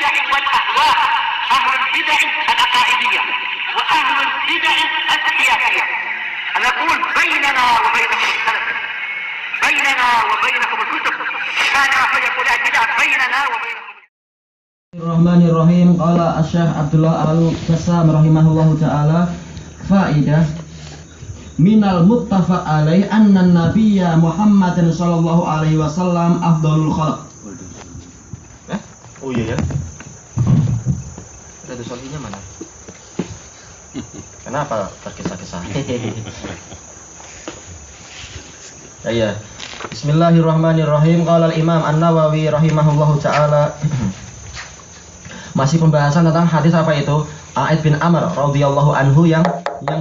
البدع والأهواء، أهل البدع العقائدية وأهل البدع السياسية. نقول بيننا وبينكم السلف، بيننا وبينكم الكتب، كان فيقول البدع بيننا وبينكم. Bismillahirrahmanirrahim. Qala Asy-Syaikh Abdullah Al-Bassam rahimahullahu taala, faidah minal muttafaq alaih anna nabiyya Muhammadin sallallahu alaihi wasallam afdhalul khalq. Oh iya ya. Ada soalnya mana? Kenapa tergesa-gesa? Ya. Bismillahirrahmanirrahim. Qala al-Imam An-Nawawi rahimahullahu taala. Masih pembahasan tentang hadis apa itu? A'id bin Amr radhiyallahu anhu yang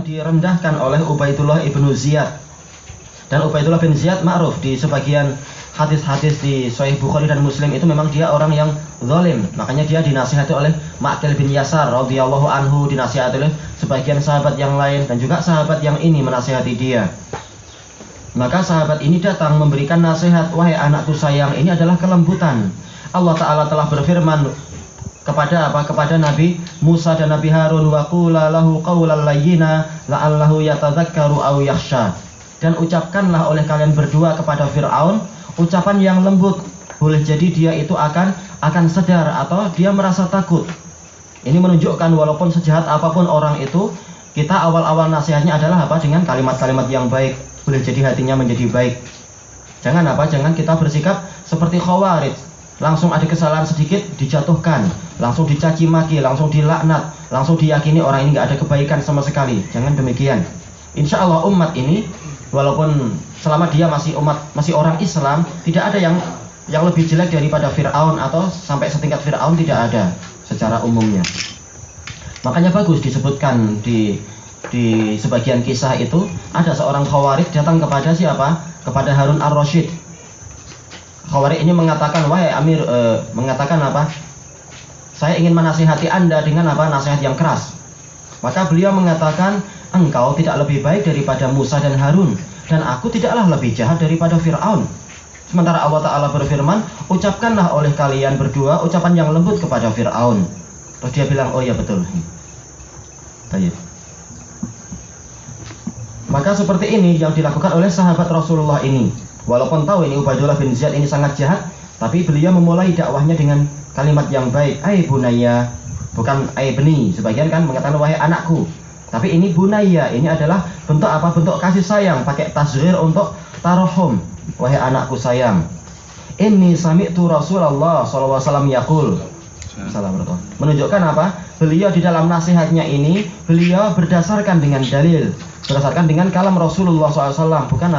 direndahkan oleh Ubaidullah ibnu Ziyad. Dan Ubaidullah bin Ziyad ma'ruf di sebagian hadis-hadis di Sahih Bukhari dan Muslim itu memang dia orang yang zalim. Makanya dia dinasihati oleh Ma'qil bin Yasar radhiyallahu anhu, dinasihati oleh sebagian sahabat yang lain, dan juga sahabat yang ini menasihati dia. Maka sahabat ini datang memberikan nasihat, wahai anakku sayang, ini adalah kelembutan. Allah Ta'ala telah berfirman kepada Nabi Musa dan Nabi Harun, wa qula lahu qawlan layyina la'allahu yatadzakkaru aw yakhsha. Dan ucapkanlah oleh kalian berdua kepada Fir'aun ucapan yang lembut, boleh jadi dia itu akan sadar atau dia merasa takut. Ini menunjukkan walaupun sejahat apapun orang itu, kita awal-awal nasihatnya adalah dengan kalimat-kalimat yang baik, boleh jadi hatinya menjadi baik. Jangan kita bersikap seperti Khawarij, langsung ada kesalahan sedikit dijatuhkan, langsung dicaci maki, langsung dilaknat, langsung diyakini orang ini nggak ada kebaikan sama sekali. Jangan demikian. Insya Allah umat ini, walaupun selama dia masih orang Islam, tidak ada yang lebih jelek daripada Fir'aun atau sampai setingkat Fir'aun, tidak ada secara umumnya. Makanya bagus disebutkan di sebagian kisah itu ada seorang Khawarij datang kepada siapa? Kepada Harun ar-Rasyid. Khawarij ini mengatakan, wahai Amir, mengatakan apa? Saya ingin menasihati Anda dengan nasihat yang keras. Maka beliau mengatakan, engkau tidak lebih baik daripada Musa dan Harun, dan aku tidaklah lebih jahat daripada Fir'aun. Sementara Allah Ta'ala berfirman, ucapkanlah oleh kalian berdua ucapan yang lembut kepada Fir'aun. Terus dia bilang, oh ya betul. Baik. Maka seperti ini yang dilakukan oleh sahabat Rasulullah ini. Walaupun tahu ini Ubaidullah bin Ziyad ini sangat jahat, tapi beliau memulai dakwahnya dengan kalimat yang baik. Ai bunayya, bukan ai beni. Sebagian kan mengatakan wahai anakku. Tapi ini bunayya, ini adalah bentuk apa? Bentuk kasih sayang, pakai tasghir untuk tarahum. Wahai anakku sayang. Inni sami'tu Rasulullah sallallahu alaihi wasallam yaqul. Menunjukkan apa? Beliau di dalam nasihatnya ini, beliau berdasarkan dengan dalil, berdasarkan dengan kalam Rasulullah SAW, bukan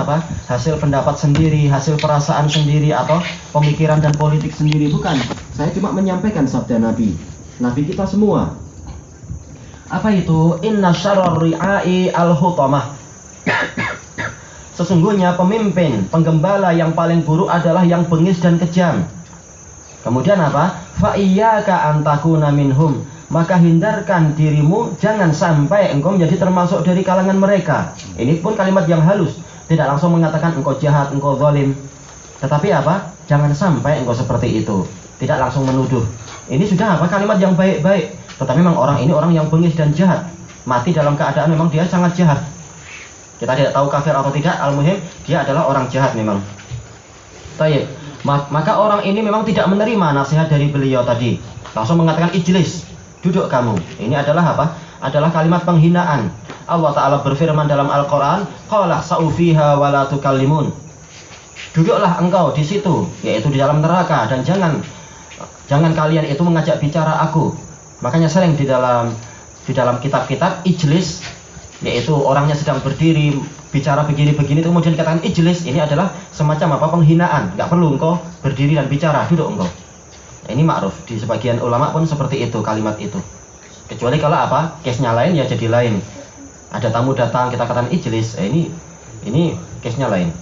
hasil pendapat sendiri, hasil perasaan sendiri, atau pemikiran dan politik sendiri, bukan. Saya cuma menyampaikan sabda Nabi kita semua. Apa itu? Inna syarrar ri'ai al-hutamah. Sesungguhnya pemimpin, penggembala yang paling buruk adalah yang bengis dan kejam. Kemudian apa? Fa iyyaka an takuna minhum. Maka hindarkan dirimu, jangan sampai engkau menjadi termasuk dari kalangan mereka. Ini pun kalimat yang halus, tidak langsung mengatakan engkau jahat, engkau zalim. Tetapi jangan sampai engkau seperti itu. Tidak langsung menuduh. Ini sudah kalimat yang baik-baik. Tetapi memang orang ini orang yang bengis dan jahat. Mati dalam keadaan memang dia sangat jahat. Kita tidak tahu kafir atau tidak, al-muhim dia adalah orang jahat memang. Baik. Maka orang ini memang tidak menerima nasihat dari beliau tadi. Langsung mengatakan ijlis, duduk kamu. Ini adalah adalah kalimat penghinaan. Allah Ta'ala berfirman dalam Al-Quran, qala sa'ufiha wa la tukallimun. Duduklah engkau di situ, yaitu di dalam neraka, dan jangan kalian itu mengajak bicara aku. Makanya sering di dalam kitab-kitab ijlis, yaitu orangnya sedang berdiri bicara begini-begini, kemudian dikatakan ijlis, ini adalah semacam penghinaan. Nggak perlu engkau berdiri dan bicara, duduk engkau. Ini ma'ruf, di sebagian ulama pun seperti itu kalimat itu. Kecuali kalau case-nya lain ya jadi lain. Ada tamu datang, kita katakan ijlis, ini case-nya lain.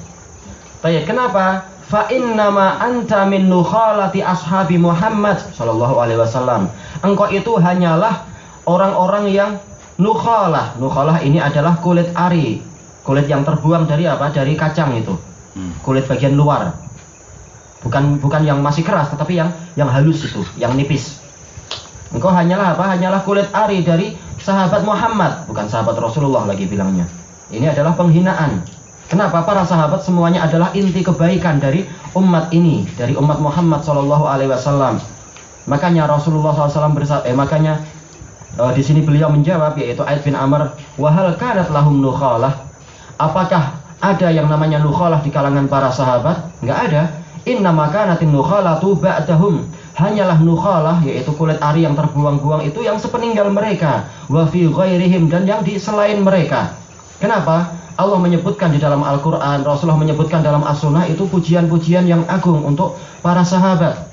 Baik, kenapa? Fa innama anta min nukhalati ashabi Muhammad sallallahu alaihi wasallam. Engkau itu hanyalah orang-orang yang nukhalah. Nukhalah ini adalah kulit ari, kulit yang terbuang dari dari kacang itu. Kulit bagian luar. Bukan yang masih keras, tetapi yang halus itu, yang nipis. Engkau hanyalah apa? Hanyalah kulit ari dari sahabat Muhammad, bukan sahabat Rasulullah lagi bilangnya. Ini adalah penghinaan. Kenapa? Para sahabat semuanya adalah inti kebaikan dari umat ini, dari umat Muhammad sallallahu alaihi wasallam. Makanya Rasulullah SAW di sini beliau menjawab, yaitu Aid bin Amr, wahal kanat lahum nukhalah. Apakah ada yang namanya nukhalah di kalangan para sahabat? Enggak ada. Inna makanatin nukhalatu ba'dahum. Hanyalah nukhalah, yaitu kulit ari yang terbuang-buang itu yang sepeninggal mereka, wa fi ghairihim, dan yang di selain mereka. Kenapa? Allah menyebutkan di dalam Al-Quran, Rasulullah menyebutkan dalam As-Sunnah, itu pujian-pujian yang agung untuk para sahabat.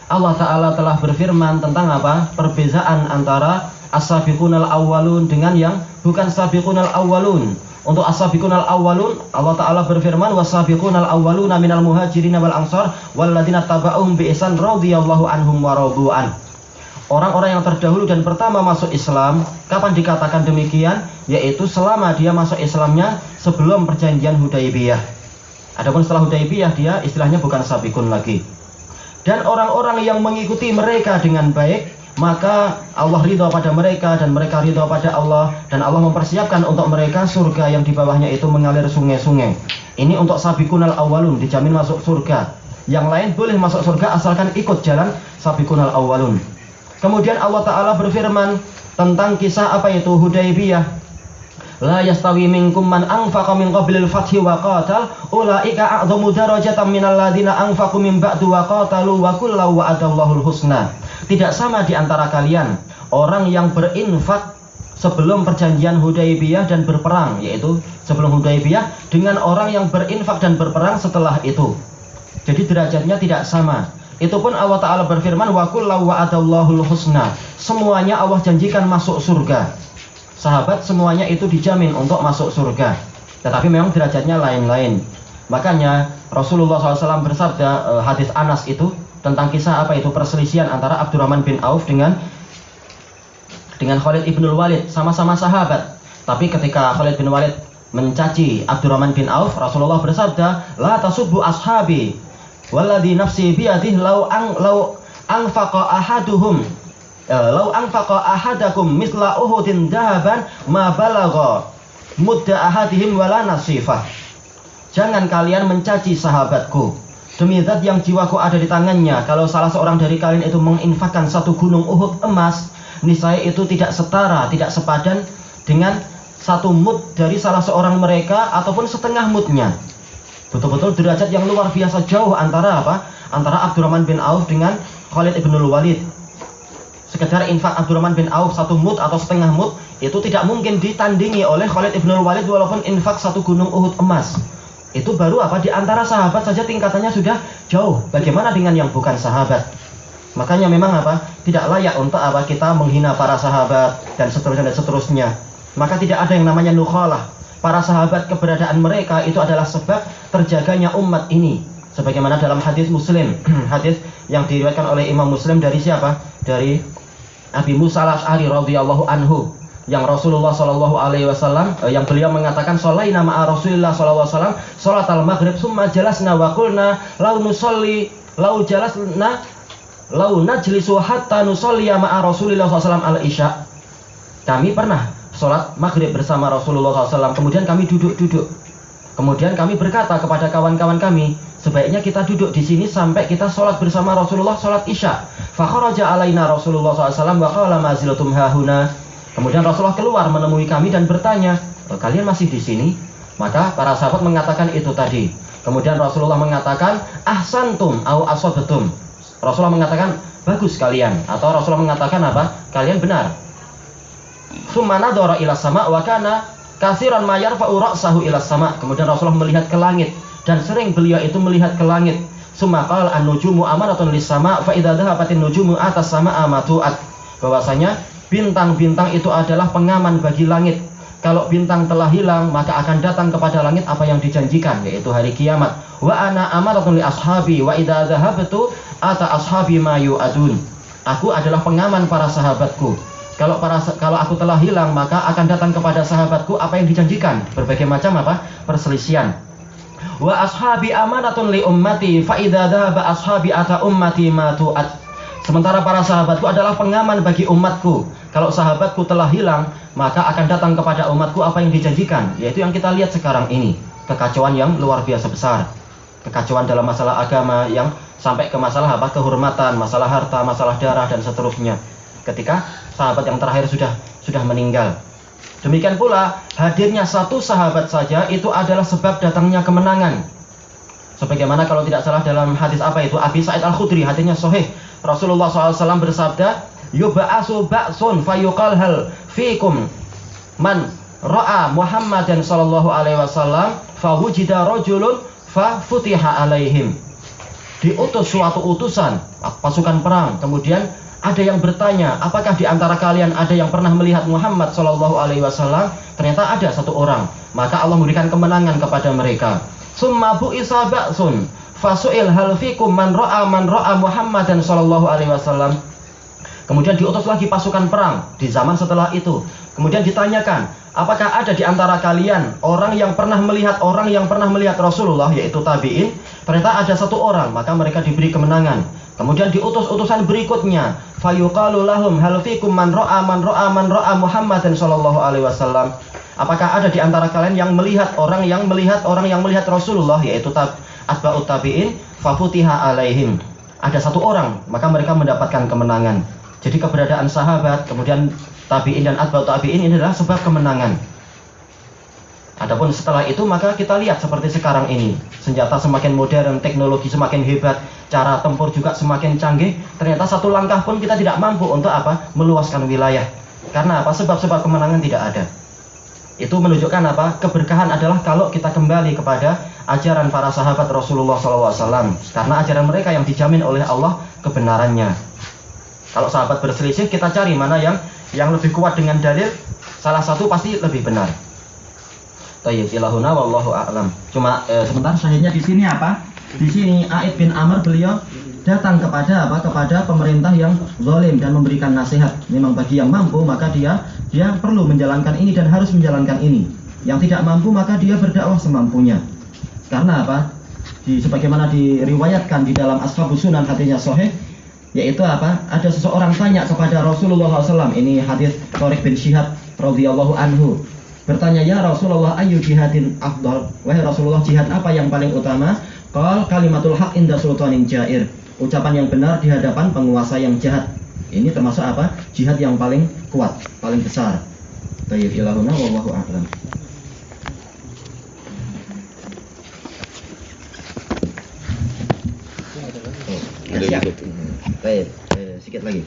Allah Ta'ala telah berfirman tentang apa? Perbezaan antara as-sabiqunal awwalun dengan yang bukan sabiqunal awwalun. Untuk as-sabiqunal awwalun, Allah Ta'ala berfirman, was-sabiqunal awwaluna minal muhajirin wal ansar walladzina taba'uhum bi ihsan radhiyallahu anhum wa radu'an. Orang-orang yang terdahulu dan pertama masuk Islam, kapan dikatakan demikian? Yaitu selama dia masuk Islamnya sebelum perjanjian Hudaybiyah. Adapun setelah Hudaybiyah, dia istilahnya bukan sabiqun lagi. Dan orang-orang yang mengikuti mereka dengan baik, maka Allah ridha pada mereka dan mereka ridha pada Allah, dan Allah mempersiapkan untuk mereka surga yang di bawahnya itu mengalir sungai-sungai. Ini untuk sabiqunal awwalun, dijamin masuk surga. Yang lain boleh masuk surga asalkan ikut jalan sabiqunal awwalun. Kemudian Allah Ta'ala berfirman tentang kisah apa itu Hudaybiyah. La yastawi minkum man anfaqa min qablil fathi wa qatal ulaika a'dhamu darajatan minal ladzina anfaqu min ba'du wa qatalu wa kullu wa'adallahu husna. Tidak sama di antara kalian orang yang berinfak sebelum perjanjian Hudaybiyah dan berperang, yaitu sebelum Hudaybiyah, dengan orang yang berinfak dan berperang setelah itu. Jadi derajatnya tidak sama. Itu pun Allah Ta'ala berfirman, wa kullu wa'adallahu husna. Semuanya Allah janjikan masuk surga. Sahabat semuanya itu dijamin untuk masuk surga. Tetapi memang derajatnya lain-lain. Makanya Rasulullah SAW bersabda, hadis Anas itu tentang kisah apa itu perselisihan antara Abdurrahman bin Auf dengan Khalid ibnul Walid, sama-sama sahabat. Tapi ketika Khalid bin Walid mencaci Abdurrahman bin Auf, Rasulullah bersabda, la tasubbu ashabi walladzi nafsi biyadihi law anfaqa ahaduhum law anfaqa ahadakum misla uhudin dahaban ma balagha mudda ahadihim wala nasifah. Jangan kalian mencaci sahabatku. Demi zat yang jiwaku ada di tangannya, kalau salah seorang dari kalian itu menginfakkan satu gunung Uhud emas, niscaya itu tidak setara, tidak sepadan dengan satu mud dari salah seorang mereka ataupun setengah mudnya. Betul-betul derajat yang luar biasa jauh antara apa? Antara Abdurrahman bin Auf dengan Khalid ibnul Walid. Sekedar infak Abdurrahman bin Auf satu mud atau setengah mud itu tidak mungkin ditandingi oleh Khalid ibnul Walid walaupun infak satu gunung Uhud emas. Itu baru apa? Di antara sahabat saja tingkatannya sudah jauh. Bagaimana dengan yang bukan sahabat? Makanya memang apa? Tidak layak untuk apa kita menghina para sahabat dan seterusnya. Maka tidak ada yang namanya nukhalah. Para sahabat, keberadaan mereka itu adalah sebab terjaganya umat ini. Sebagaimana dalam hadis Muslim, hadis yang diriwayatkan oleh Imam Muslim dari siapa? Dari Abi Musa al-Asy'ari radhiyallahu anhu, yang Rasulullah sallallahu alaihi wasallam yang beliau mengatakan sholaina ma'a Rasulillah sallallahu alaihi wasallam sholatal maghrib summa jalasna wa qulna law nusolli law jalasna law najlisu hatta nusolli ma'a Rasulillah sallallahu alaihi wasallam al-isya. Kami pernah sholat maghrib bersama Rasulullah SAW, kemudian kami duduk-duduk. Kemudian kami berkata kepada kawan-kawan kami, sebaiknya kita duduk di sini sampai kita sholat bersama Rasulullah sholat isya. Fakharaja alaina Rasulullah SAW wa qala ma ziltum hahuna. Kemudian Rasulullah keluar menemui kami dan bertanya, kalian masih di sini? Maka para sahabat mengatakan itu tadi. Kemudian Rasulullah mengatakan, ahsantum au asabatum. Rasulullah mengatakan, bagus kalian. Atau Rasulullah mengatakan apa? Kalian benar. Summa nadhara ila sama wa kana katsiran ma yarfa'u ra'sahu ila sama. Kemudian Rasulullah melihat ke langit dan sering beliau itu melihat ke langit. Summa qala an-nujumu amanatun lis-sama fa idza dhahabatin nujumu atas sama'a matu'at. Bahwasanya bintang-bintang itu adalah pengaman bagi langit. Kalau bintang telah hilang, maka akan datang kepada langit apa yang dijanjikan, yaitu hari kiamat. Wa ana amanatun li ashabi wa idza dhahabtu ata ashabi ma yu'adun. Aku adalah pengaman para sahabatku. Kalau aku telah hilang, maka akan datang kepada sahabatku apa yang dijanjikan. Berbagai macam apa? Perselisihan. Wa ashabi amanatun li ummati fa idza dhahaba ashabi ata ummati ma tu'at. Sementara para sahabatku adalah pengaman bagi umatku. Kalau sahabatku telah hilang, maka akan datang kepada umatku apa yang dijanjikan, yaitu yang kita lihat sekarang ini. Kekacauan yang luar biasa besar. Kekacauan dalam masalah agama yang sampai ke masalah kehormatan, masalah harta, masalah darah, dan seterusnya. Ketika sahabat yang terakhir sudah meninggal. Demikian pula hadirnya satu sahabat saja itu adalah sebab datangnya kemenangan. Sebagaimana kalau tidak salah dalam hadis apa itu, Abi Sa'id Al-Khudri, hadisnya sahih. Rasulullah SAW bersabda, "Yub'asu ba'sun fayuqal hal fikum man ra'a Muhammadan sallallahu alaihi wasallam fawujida rajulun fa futiha alaihim." Diutus suatu utusan pasukan perang, kemudian ada yang bertanya, apakah di antara kalian ada yang pernah melihat Muhammad sallallahu alaihi wasallam? Ternyata ada satu orang, maka Allah memberikan kemenangan kepada mereka. Summa bu'isa ba'sun fasu'il hal fikum man ra'a Muhammadan sallallahu alaihi wasallam. Kemudian diutus lagi pasukan perang di zaman setelah itu. Kemudian ditanyakan, apakah ada di antara kalian orang yang pernah melihat Rasulullah, yaitu tabi'in? Ternyata ada satu orang, maka mereka diberi kemenangan. Kemudian diutus utusan berikutnya, fayuqalu lahum hal fikum man ra'a Muhammadan sallallahu alaihi wasallam. Apakah ada di antara kalian yang melihat orang yang melihat Rasulullah, yaitu atba'ut tabi'in, fafutiha alaihim. Ada satu orang, maka mereka mendapatkan kemenangan. Jadi keberadaan sahabat, kemudian tabi'in dan atba'ut tabi'in ini adalah sebab kemenangan. Adapun setelah itu maka kita lihat seperti sekarang ini, senjata semakin modern, teknologi semakin hebat, cara tempur juga semakin canggih. Ternyata satu langkah pun kita tidak mampu untuk meluaskan wilayah. Karena sebab-sebab kemenangan tidak ada. Itu menunjukkan keberkahan adalah kalau kita kembali kepada ajaran para sahabat Rasulullah SAW, karena ajaran mereka yang dijamin oleh Allah kebenarannya. Kalau sahabat berselisih, kita cari mana yang lebih kuat dengan dalil, salah satu pasti lebih benar. Tayyib ilahuna wallahu a'lam. Cuma sebentar, sahihnya di sini apa? Di sini Aid bin Amr beliau datang kepada pemerintah yang zalim dan memberikan nasihat. Memang bagi yang mampu maka dia perlu menjalankan ini dan harus menjalankan ini. Yang tidak mampu maka dia berdakwah semampunya. Karena sebagaimana diriwayatkan di dalam Ashabus Sunan, hadisnya sahih, yaitu ada seseorang tanya kepada Rasulullah SAW. Ini hadis Thariq bin Syihab radhiyallahu anhu. Bertanya, ya Rasulullah, ayu jihadin afdal? Wahai Rasulullah, jihad apa yang paling utama? Qal kalimatul haq inda sultanin jair. Ucapan yang benar di hadapan penguasa yang jahat. Ini termasuk jihad yang paling kuat, paling besar. Tayyib ilahuna wallahu a'lam. Siap. Baik, sedikit lagi.